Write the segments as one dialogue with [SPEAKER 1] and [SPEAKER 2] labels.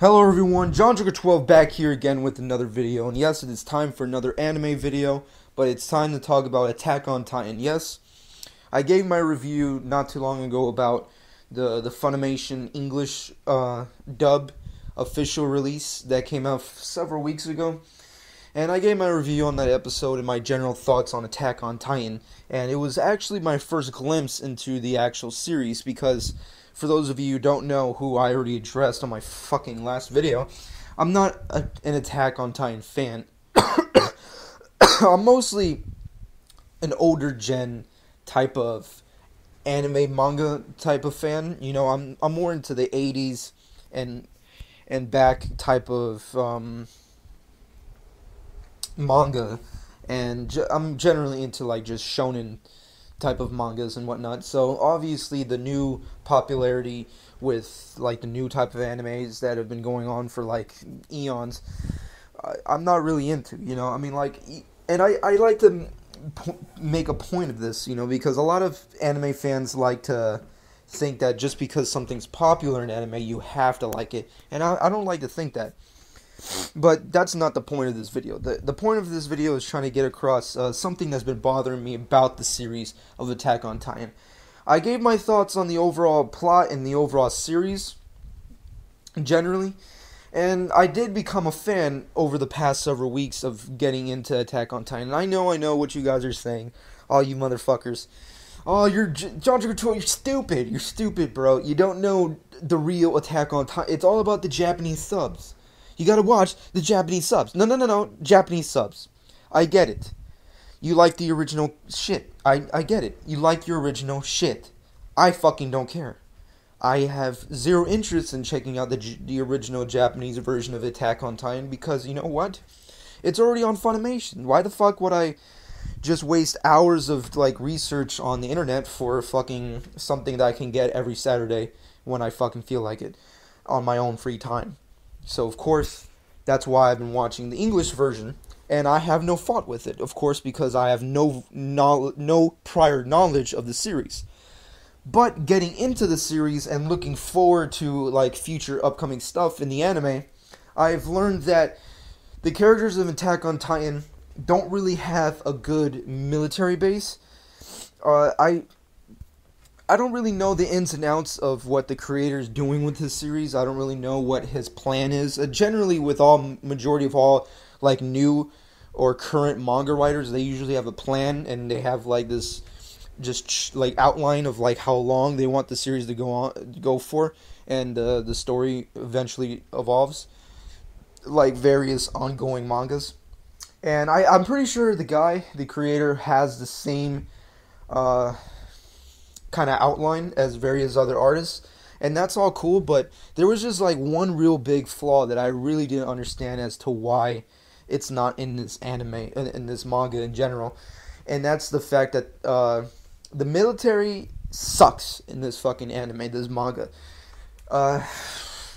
[SPEAKER 1] Hello everyone, JohnJoker12 back here again with another video, and yes, it is time for another anime video, but it's time to talk about Attack on Titan. Yes, I gave my review not too long ago about the Funimation English dub official release that came out several weeks ago, and I gave my review on that episode and my general thoughts on Attack on Titan, and it was actually my first glimpse into the actual series because for those of you who don't know, who I already addressed on my fucking last video, I'm not an Attack on Titan fan. I'm mostly an older gen type of anime manga type of fan. You know, I'm more into the 80s and back type of manga, and I'm generally into like just shonen type of mangas and whatnot. So obviously the new popularity with like the new type of animes that have been going on for like eons, I'm not really into, you know. I mean, like, and I like to make a point of this, you know, because a lot of anime fans like to think that just because something's popular in anime you have to like it, and I don't like to think that. But that's not the point of this video. The point of this video is trying to get across something that's been bothering me about the series of Attack on Titan. I gave my thoughts on the overall plot and the overall series, generally, and I did become a fan over the past several weeks of getting into Attack on Titan. I know what you guys are saying, all you motherfuckers. Oh, you're JohnJoker12, you're stupid, bro. You don't know the real Attack on Titan. It's all about the Japanese subs. You gotta watch the Japanese subs. No, Japanese subs. I get it. You like the original shit. I get it. You like your original shit. I fucking don't care. I have zero interest in checking out the original Japanese version of Attack on Titan because, you know what? It's already on Funimation. Why the fuck would I just waste hours of, like, research on the internet for fucking something that I can get every Saturday when I fucking feel like it on my own free time? So, of course, that's why I've been watching the English version, and I have no fault with it, of course, because I have no prior knowledge of the series. But getting into the series and looking forward to, like, future upcoming stuff in the anime, I've learned that the characters of Attack on Titan don't really have a good military base. I don't really know the ins and outs of what the creator's doing with his series. I don't really know what his plan is. Generally, with majority of all, like, new or current manga writers, they usually have a plan, and they have, like, this just, like, outline of, like, how long they want the series to go for, and the story eventually evolves, like various ongoing mangas. And I'm pretty sure the creator, has the same kind of outline as various other artists, and that's all cool, but there was just like one real big flaw that I really didn't understand as to why it's not in this anime, in this manga in general, and that's the fact that the military sucks in this fucking anime, this manga. I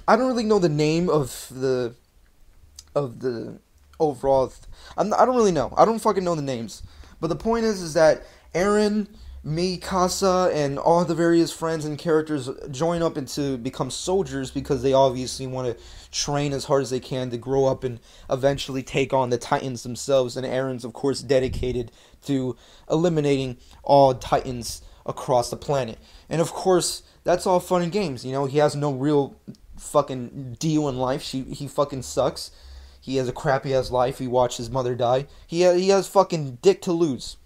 [SPEAKER 1] don't really know the name of the overall. I don't really know. I don't fucking know the names, but the point is that Eren, Mikasa, and all the various friends and characters join up to become soldiers because they obviously want to train as hard as they can to grow up and eventually take on the Titans themselves. And Eren's, of course, dedicated to eliminating all Titans across the planet. And of course, that's all fun and games. You know, he has no real fucking deal in life. He fucking sucks. He has a crappy ass life. He watched his mother die. He has fucking dick to lose.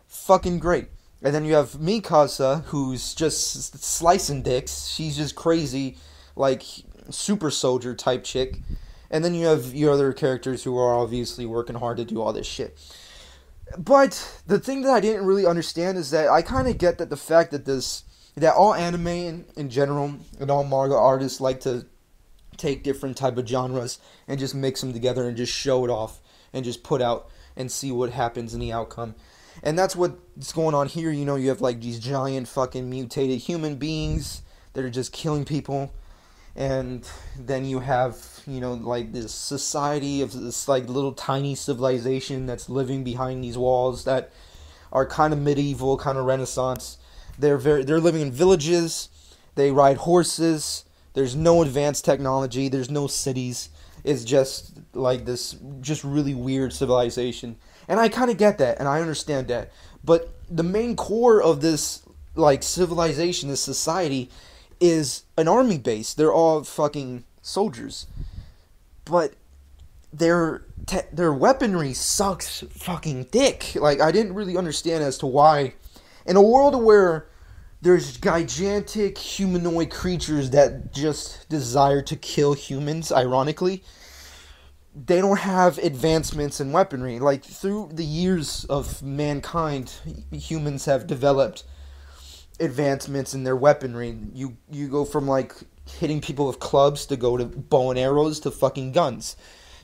[SPEAKER 1] Fucking great. And then you have Mikasa, who's just slicing dicks. She's just crazy, like, super soldier type chick. And then you have your other characters who are obviously working hard to do all this shit. But the thing that I didn't really understand is that I kind of get that the fact that all anime in general and all manga artists like to take different type of genres and just mix them together and just show it off and just put out and see what happens in the outcome. And that's what's going on here. You know, you have like these giant fucking mutated human beings that are just killing people. And then you have, you know, like this society of this like little tiny civilization that's living behind these walls that are kind of medieval, kind of Renaissance. They're living in villages. They ride horses. There's no advanced technology. There's no cities. It's just like this, just really weird civilization. And I kind of get that, and I understand that. But the main core of this, like, civilization, this society, is an army base. They're all fucking soldiers. But their weaponry sucks fucking dick. Like, I didn't really understand as to why. In a world where there's gigantic humanoid creatures that just desire to kill humans, ironically, they don't have advancements in weaponry. Like, through the years of mankind, humans have developed advancements in their weaponry. You go from, like, hitting people with clubs to go to bow and arrows to fucking guns.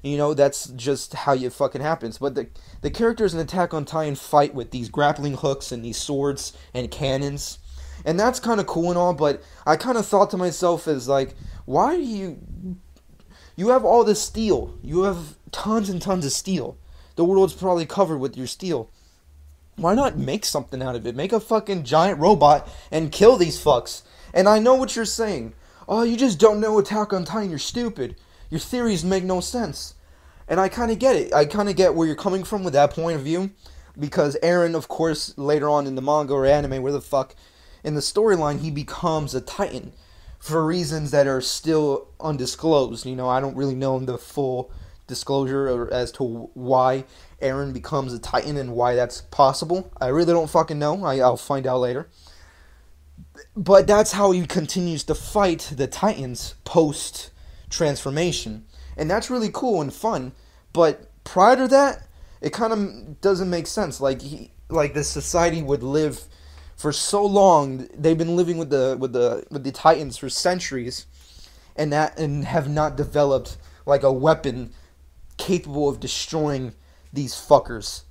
[SPEAKER 1] You know, that's just how it fucking happens. But the characters in Attack on Titan fight with these grappling hooks and these swords and cannons. And that's kind of cool and all, but I kind of thought to myself as, like, why do you have all this steel. You have tons and tons of steel. The world's probably covered with your steel. Why not make something out of it? Make a fucking giant robot and kill these fucks. And I know what you're saying. Oh, you just don't know Attack on Titan, you're stupid. Your theories make no sense. And I kind of get it. I kind of get where you're coming from with that point of view. Because Eren, of course, later on in the manga or anime, where the fuck, in the storyline, he becomes a Titan. For reasons that are still undisclosed. You know, I don't really know the full disclosure as to why Eren becomes a Titan and why that's possible. I really don't fucking know. I'll find out later. But that's how he continues to fight the Titans post-transformation. And that's really cool and fun. But prior to that, it kind of doesn't make sense. Like the society would live for so long. They've been living with the Titans for centuries, and have not developed like a weapon capable of destroying these fuckers.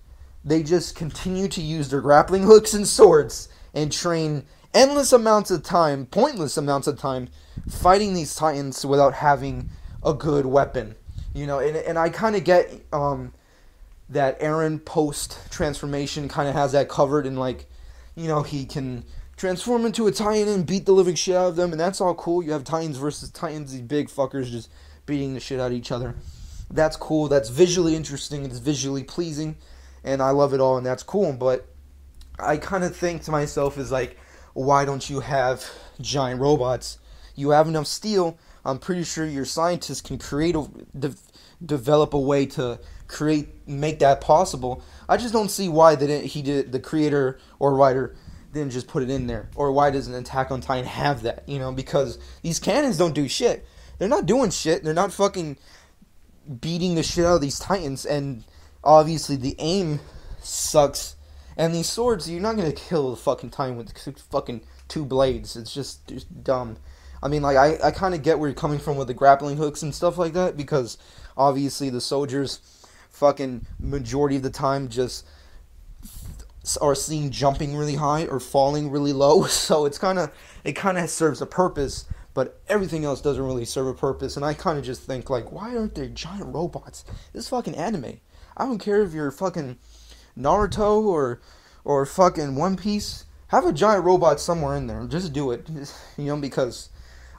[SPEAKER 1] They just continue to use their grappling hooks and swords and train endless amounts of time, pointless amounts of time, fighting these Titans without having a good weapon. You know, and I kind of get that Eren post-transformation kind of has that covered, and, like, you know, he can transform into a Titan and beat the living shit out of them, and that's all cool. You have Titans versus Titans, these big fuckers just beating the shit out of each other. That's cool. That's visually interesting. It's visually pleasing, and I love it all, and that's cool. But I kind of think to myself is like, why don't you have giant robots? You have enough steel. I'm pretty sure your scientists can develop a way to make that possible. I just don't see why the creator or writer didn't just put it in there. Or why doesn't Attack on Titan have that? You know, because these cannons don't do shit. They're not doing shit. They're not fucking beating the shit out of these Titans. And obviously the aim sucks. And these swords, you're not going to kill the fucking Titan with fucking two blades. It's just dumb. I mean, like, I kind of get where you're coming from with the grappling hooks and stuff like that, because obviously the soldiers fucking majority of the time just are seen jumping really high or falling really low, so it kind of serves a purpose, but everything else doesn't really serve a purpose. And I kind of just think, like, why aren't there giant robots? This is fucking anime. I don't care if you're fucking Naruto or fucking One Piece. Have a giant robot somewhere in there. Just do it. You know, because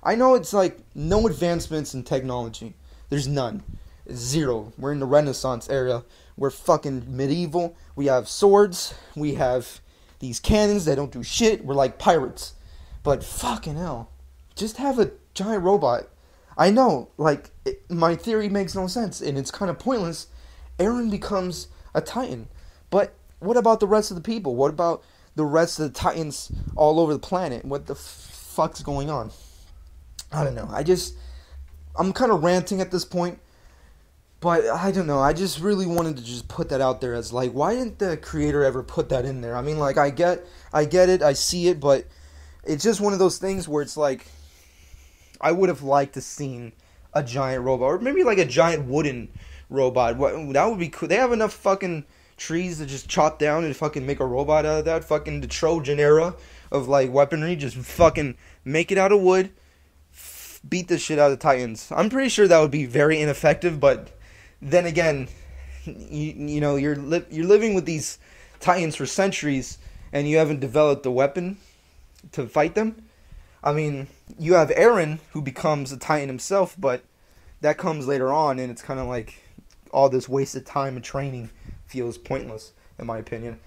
[SPEAKER 1] I know it's like no advancements in technology. There's none. Zero. We're in the Renaissance era. We're fucking medieval. We have swords. We have these cannons that don't do shit. We're like pirates. But fucking hell. Just have a giant robot. I know, like, my theory makes no sense, and it's kind of pointless. Eren becomes a Titan. But what about the rest of the people? What about the rest of the Titans all over the planet? What the fuck's going on? I don't know. I'm kind of ranting at this point. But I don't know. I just really wanted to just put that out there as, like, why didn't the creator ever put that in there? I mean, like, I get it. I see it. But it's just one of those things where it's like, I would have liked to seen a giant robot. Or maybe like a giant wooden robot. That would be cool. They have enough fucking trees to just chop down and fucking make a robot out of that. Fucking the Trojan era of, like, weaponry. Just fucking make it out of wood. Beat the shit out of Titans. I'm pretty sure that would be very ineffective, but then again, you know, you're living with these Titans for centuries, and you haven't developed a weapon to fight them. I mean, you have Eren who becomes a Titan himself, but that comes later on, and it's kind of like all this wasted time and training feels pointless, in my opinion.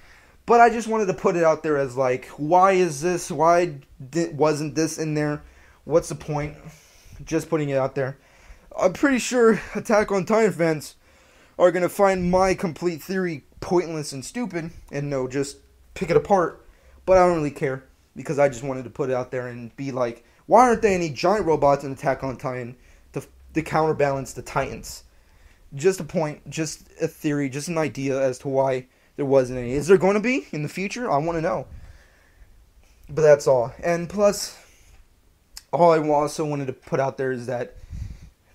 [SPEAKER 1] But I just wanted to put it out there as like, why is this? Why wasn't this in there? What's the point? Just putting it out there. I'm pretty sure Attack on Titan fans are going to find my complete theory pointless and stupid and no, just pick it apart. But I don't really care because I just wanted to put it out there and be like, why aren't there any giant robots in Attack on Titan to counterbalance the Titans? Just a point, just a theory, just an idea as to why there wasn't any. Is there going to be in the future? I want to know. But that's all. And plus, all I also wanted to put out there is that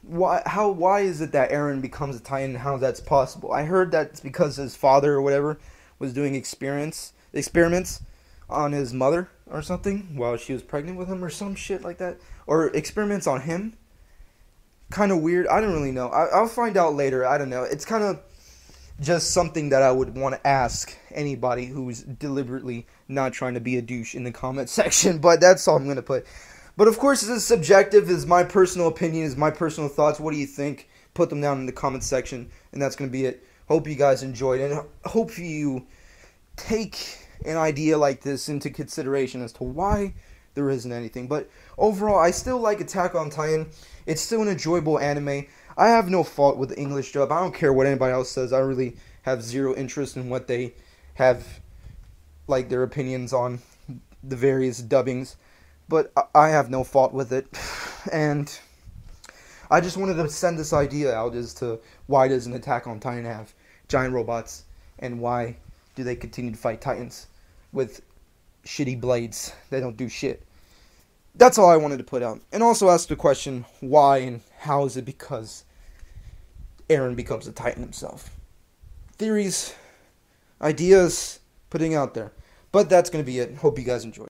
[SPEAKER 1] why is it that Eren becomes a Titan and how that's possible? I heard that's because his father or whatever was doing experiments on his mother or something while she was pregnant with him or some shit like that. Or experiments on him. Kind of weird. I don't really know. I'll find out later. I don't know. It's kind of just something that I would want to ask anybody who's deliberately not trying to be a douche in the comment section. But that's all I'm going to put. But of course, this is subjective. This is my personal opinion. This is my personal thoughts. What do you think? Put them down in the comment section. And that's going to be it. Hope you guys enjoyed. And hope you take an idea like this into consideration as to why there isn't anything. But overall, I still like Attack on Titan. It's still an enjoyable anime. I have no fault with the English dub. I don't care what anybody else says. I really have zero interest in what they have, like, their opinions on the various dubbings. But I have no fault with it. And I just wanted to send this idea out as to why doesn't Attack on Titan have giant robots? And why do they continue to fight Titans with shitty blades that don't do shit? That's all I wanted to put out. And also ask the question, why and how is it because Eren becomes a Titan himself? Theories, ideas, putting out there. But that's going to be it. Hope you guys enjoy.